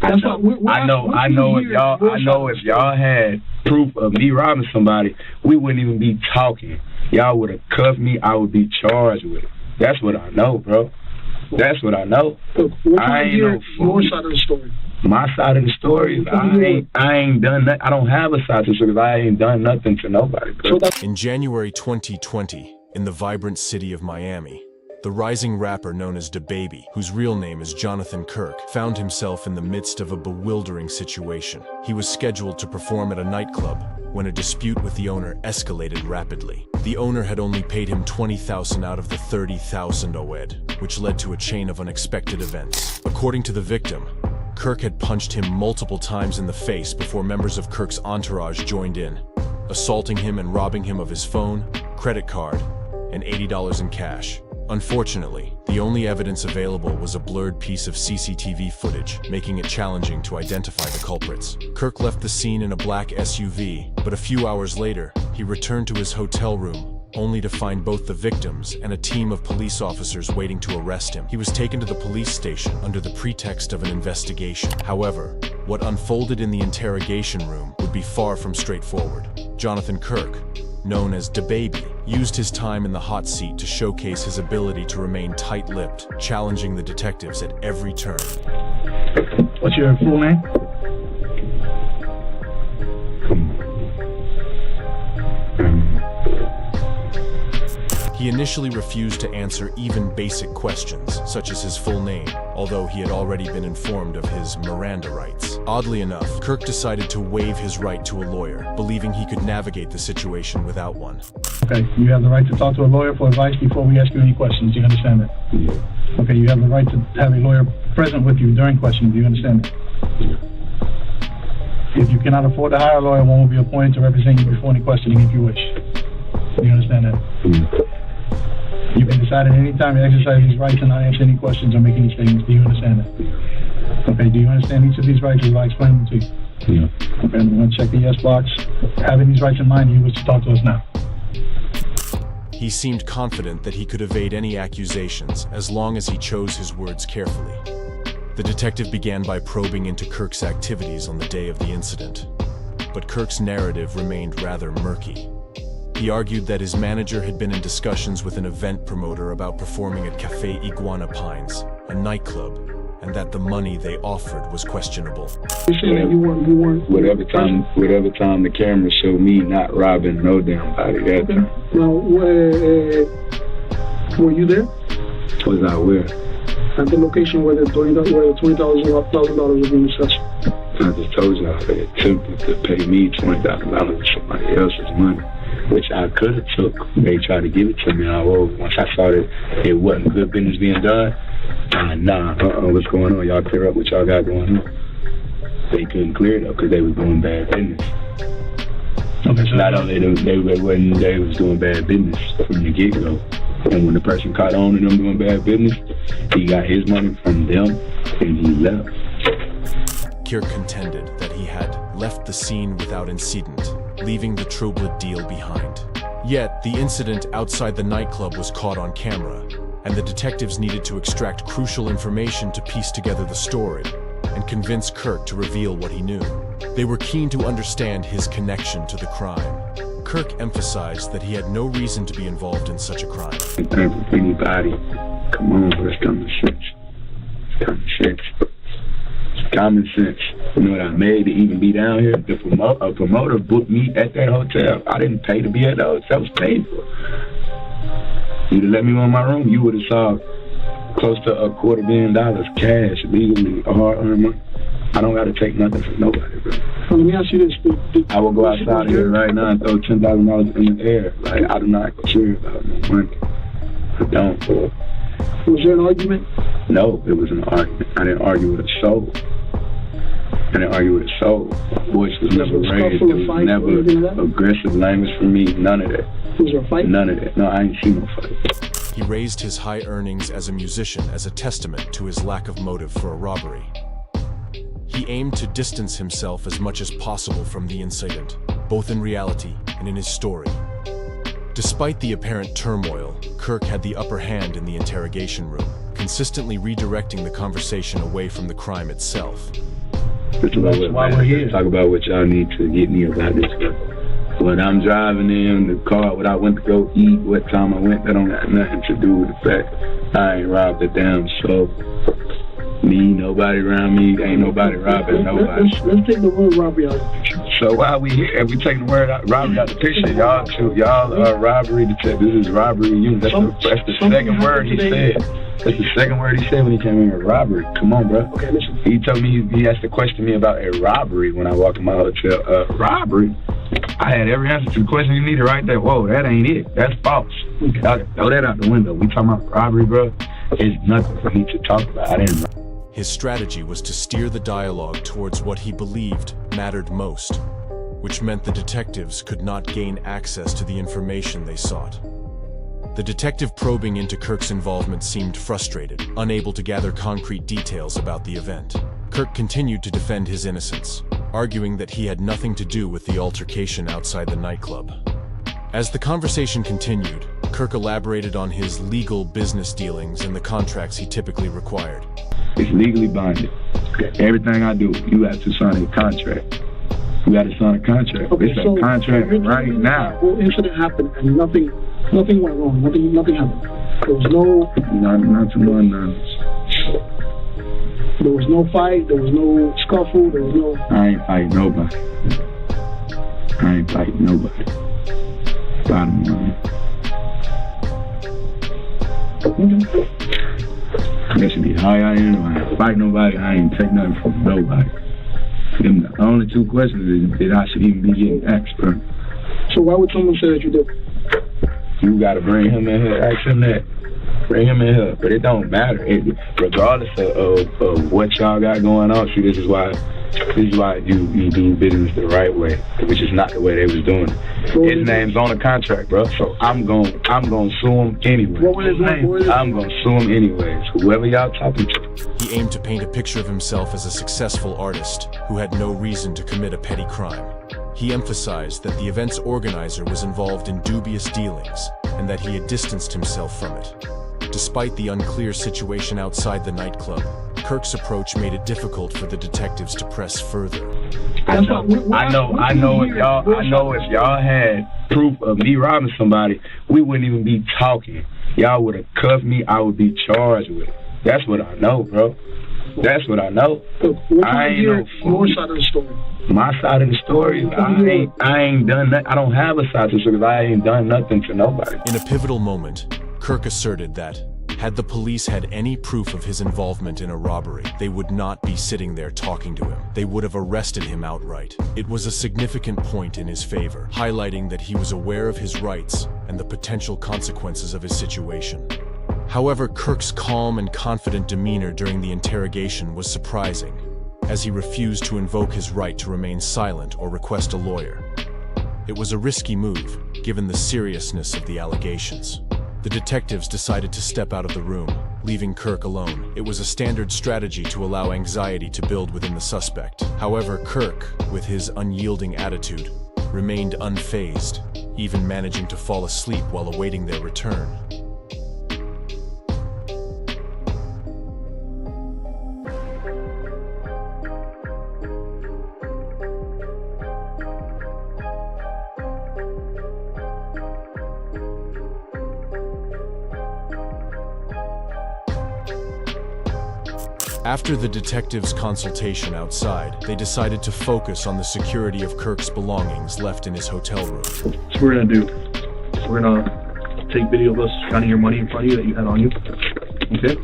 I know if y'all had proof of me robbing somebody, we wouldn't even be talking. Y'all would have cuffed me. I would be charged with it. That's what I know, bro. That's what I know. Look, I ain't know your side of the story. My side of the story, I ain't done that. I don't have a side of the story because I ain't done nothing to nobody, bro. In January 2020, in the vibrant city of Miami, the rising rapper known as DaBaby, whose real name is Jonathan Kirk, found himself in the midst of a bewildering situation. He was scheduled to perform at a nightclub when a dispute with the owner escalated rapidly. The owner had only paid him $20,000 out of the $30,000 owed, which led to a chain of unexpected events. According to the victim, Kirk had punched him multiple times in the face before members of Kirk's entourage joined in, assaulting him and robbing him of his phone, credit card, and $80 in cash. Unfortunately, the only evidence available was a blurred piece of CCTV footage, making it challenging to identify the culprits. Kirk left the scene in a black SUV, but a few hours later, he returned to his hotel room, only to find both the victims and a team of police officers waiting to arrest him. He was taken to the police station under the pretext of an investigation. However, what unfolded in the interrogation room would be far from straightforward. Jonathan Kirk, known as DaBaby, used his time in the hot seat to showcase his ability to remain tight-lipped, challenging the detectives at every turn. What's your full name? He initially refused to answer even basic questions, such as his full name, although he had already been informed of his Miranda rights. Oddly enough, Kirk decided to waive his right to a lawyer, believing he could navigate the situation without one. Okay, you have the right to talk to a lawyer for advice before we ask you any questions. Do you understand that? Yeah. Okay, you have the right to have a lawyer present with you during questioning. Do you understand that? Yeah. If you cannot afford to hire a lawyer, one will be appointed to represent you before any questioning if you wish. Do you understand that? Yeah. You can decide at any time to exercise these rights and not answer any questions or make any statements. Do you understand that? Okay, do you understand each of these rights as I explain them to you? Yeah. Okay, I'm going to check the yes box. Having these rights in mind, you wish to talk to us now. He seemed confident that he could evade any accusations as long as he chose his words carefully. The detective began by probing into Kirk's activities on the day of the incident, but Kirk's narrative remained rather murky. He argued that his manager had been in discussions with an event promoter about performing at Cafe Iguana Pines, a nightclub, and that the money they offered was questionable. You're saying that you weren't. Whatever time the camera showed me not robbing no damn body that time. Now, were you there? Was I where? At the location where the $20,000 was being discussed. I just told y'all they attempted to pay me $20,000 with somebody else's money, which I could have took. They tried to give it to me. Once I saw that it wasn't good business being done, what's going on? Y'all clear up what y'all got going on. They couldn't clear it up because they was doing bad business. Okay, so not only they was doing bad business from the get-go. And when the person caught on to them doing bad business, he got his money from them and he left. Kirk contended that he had left the scene without incident, leaving the troubled deal behind. Yet, the incident outside the nightclub was caught on camera, and the detectives needed to extract crucial information to piece together the story and convince Kirk to reveal what he knew. They were keen to understand his connection to the crime. Kirk emphasized that he had no reason to be involved in such a crime. If anybody, come on, bro, it's common sense. It's common sense. It's common sense. You know what I made to even be down here? A promoter booked me at that hotel. I didn't pay to be at the hotel. I was paid for. You'd have let me in my room, you would have saw close to $250,000 cash, legally, hard-earned money. I don't got to take nothing from nobody, bro. Let me ask you this. I will go outside here right now and throw $10,000 in the air. Like, I do not care about no money. I don't. Was there an argument? No, it was an argument. I didn't argue with a soul. My voice was never raised. There was never aggressive language from me. None of that. Was there a fight? None of that. No, I ain't seen no fight. He raised his high earnings as a musician as a testament to his lack of motive for a robbery. He aimed to distance himself as much as possible from the incident, both in reality and in his story. Despite the apparent turmoil, Kirk had the upper hand in the interrogation room, consistently redirecting the conversation away from the crime itself. That's why we're here. Talk about what y'all need to get me about this stuff. When I'm driving in the car, when I went to go eat, what time I went, that don't have nothing to do with the fact I ain't robbed a damn soul. Me, nobody around me, ain't nobody robbing nobody. Let's take the word robbery out of the picture. So while we here, we take the word robbery out of the picture. Y'all are robbery detectives. This is robbery unit. That's the second word he said. That's the second word he said when he came in here. Robbery. Come on, bro. Okay, listen. He told me he asked to question me about a robbery when I walked in my hotel. Robbery. I had every answer to the question you needed right there. Whoa, that ain't it. That's false. Okay. Throw that out the window. We talking about robbery, bro. It's nothing for me to talk about. I didn't. His strategy was to steer the dialogue towards what he believed mattered most, which meant the detectives could not gain access to the information they sought. The detective probing into Kirk's involvement seemed frustrated, unable to gather concrete details about the event. Kirk continued to defend his innocence, arguing that he had nothing to do with the altercation outside the nightclub. As the conversation continued, Kirk elaborated on his legal business dealings and the contracts he typically required. It's legally binding. Everything I do, you have to sign a contract. You got to sign a contract. Okay, it's a contract right now. The whole incident happened and nothing went wrong. Nothing happened. There was no... Not to my knowledge. There was no fight. There was no scuffle. There was no... I ain't fighting nobody. Bottom line. That should be high I am. I ain't fight nobody. I ain't take nothing from nobody. Them the only two questions is that I should even be getting asked for. So why would someone say that you did? You gotta bring him in here, ask him that. Bring him in here. But it don't matter. Regardless of what y'all got going on, see, this is why you do business the right way, which is not the way they was doing it. His name's on the contract, bro. So I'm gonna sue him anyway. What was his name? I'm gonna sue him anyways. Whoever y'all talking to. He aimed to paint a picture of himself as a successful artist who had no reason to commit a petty crime. He emphasized that the event's organizer was involved in dubious dealings and that he had distanced himself from it. Despite the unclear situation outside the nightclub, Kirk's approach made it difficult for the detectives to press further. I know if y'all had proof of me robbing somebody, we wouldn't even be talking. Y'all would have cuffed me, I would be charged with it. That's what I know, bro. That's what I know. I ain't no fool. Your side of the story. My side of the story? I ain't done nothing. I don't have a side of the story because I ain't done nothing to nobody. In a pivotal moment, Kirk asserted that, had the police had any proof of his involvement in a robbery, they would not be sitting there talking to him. They would have arrested him outright. It was a significant point in his favor, highlighting that he was aware of his rights and the potential consequences of his situation. However, Kirk's calm and confident demeanor during the interrogation was surprising, as he refused to invoke his right to remain silent or request a lawyer. It was a risky move, given the seriousness of the allegations. The detectives decided to step out of the room, leaving Kirk alone. It was a standard strategy to allow anxiety to build within the suspect. However, Kirk, with his unyielding attitude, remained unfazed, even managing to fall asleep while awaiting their return. After the detectives' consultation outside, they decided to focus on the security of Kirk's belongings left in his hotel room. So what we're gonna do, we're gonna take video of us counting your money in front of you that you had on you, okay?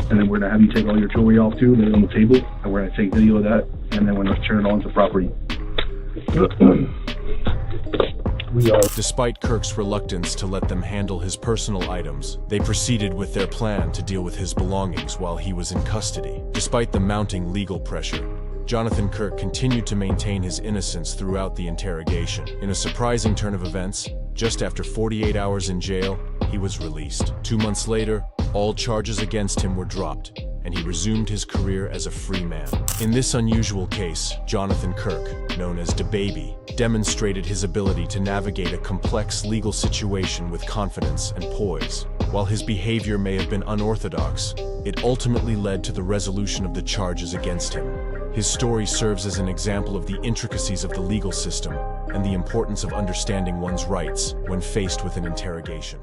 And then we're gonna have you take all your jewelry off too, lay it on the table, and we're gonna take video of that, and then we're gonna turn it on to property. Despite Kirk's reluctance to let them handle his personal items, they proceeded with their plan to deal with his belongings while he was in custody. Despite the mounting legal pressure, Jonathan Kirk continued to maintain his innocence throughout the interrogation. In a surprising turn of events, just after 48 hours in jail, he was released. 2 months later, all charges against him were dropped, and he resumed his career as a free man. In this unusual case, Jonathan Kirk, known as DaBaby, demonstrated his ability to navigate a complex legal situation with confidence and poise. While his behavior may have been unorthodox, it ultimately led to the resolution of the charges against him. His story serves as an example of the intricacies of the legal system and the importance of understanding one's rights when faced with an interrogation.